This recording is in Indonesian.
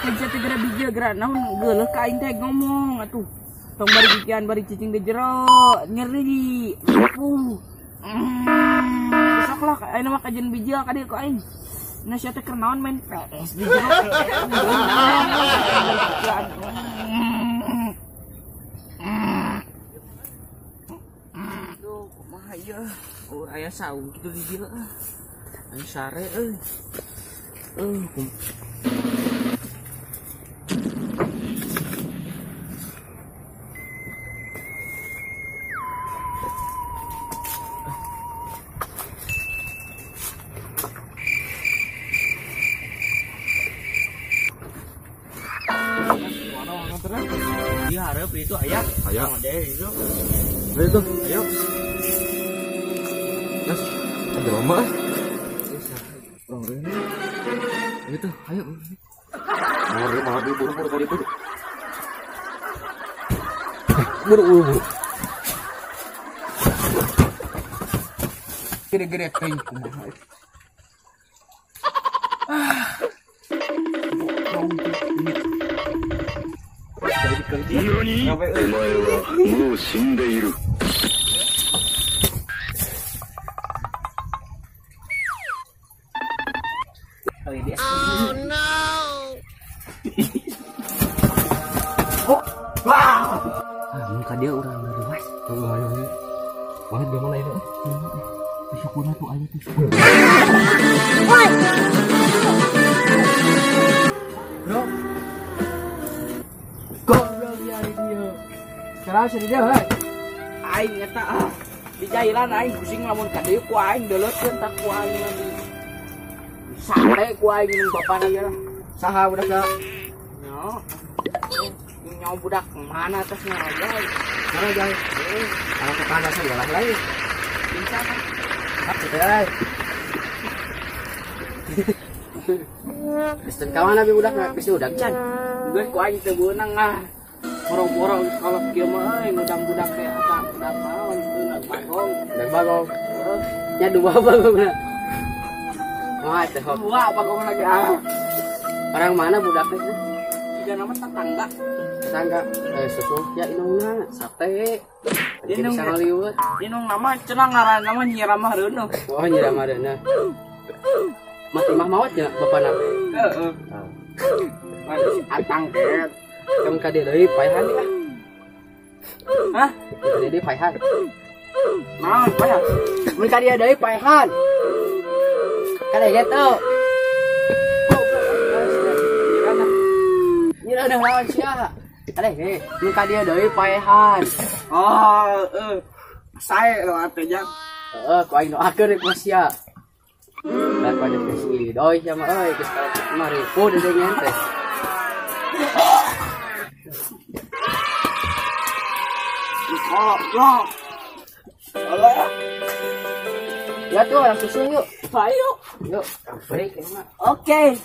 Kerja tegera bija gerak naon geuleuh ka aing teh ngomong atuh. Tong bari gigian bari cicing di jero nyeri. Besok lah ayeuna mah kajian bija ka dieu ku aing. Nah sia teh keur naon main PS di jero. Aduh, kumaha ieu? Aya saung kitu di dieu. Aya sare euy. Di harap itu ayah deh itu. Ayo tuh, ayo. Mas, ada mama. Orang ini. Gitu, ayo. Mau buru-buru tadi tuh. Buru. Gede-gede kain kumaha.何？お前はもう死んでいる。Oh no! Oh, wow! Muka dia orang luas. Ayo. Banget di mana ini? Syukurnya tuh aja tuh. Bro. Goblok ya dia. Sekarang sih dia, hei. Aing eta di jailan aing pusing lamun ka dieu ku aing deuleutkeun tak ku aing lagi. Sare ku aing jeung bapana ge lah. Saha budak da? Nyo budak mana tos ngajai. Mana jai? Kalau ke tanah sebelah lain. Bisa kan? Apa teh? Kristen kawan abi budak geus udag can. Geus ku aing teu beunang ah. Borong-borong kalau kieu mah euy budak-budak teh eta budak naon budak bagong. Budak bagong. Nya dua bagong. Wah, teh dua bagong lagi ah. Orang mana budak teh? Tiga nama tetangga. Tetangga. Susu ya inungna sate. Jadi bisa ngaliwet. Inung nama cenah ngaran nama Nyi Ramah Reuneuh. Oh, Nyi Ramah Reuneuh. Mati mah maot ya bapana. Heeh. Atang teh. Kamu ka dieu deui paehan ya. Hah? Ka dieu paehan. Naon paehan? Mun ka dieu deui paehan. Kada gitu. Nyira dah lawan sia. Kada ge, mun ka dieu deui paehan. Oh, sae lo atuh jang. Ku aing doakeun ku sia. Daripada kasih doi sama euy geus mari pu deui teh. Oh. Ya tuh orang susu yuk. Ayo. Yuk, break. Oke.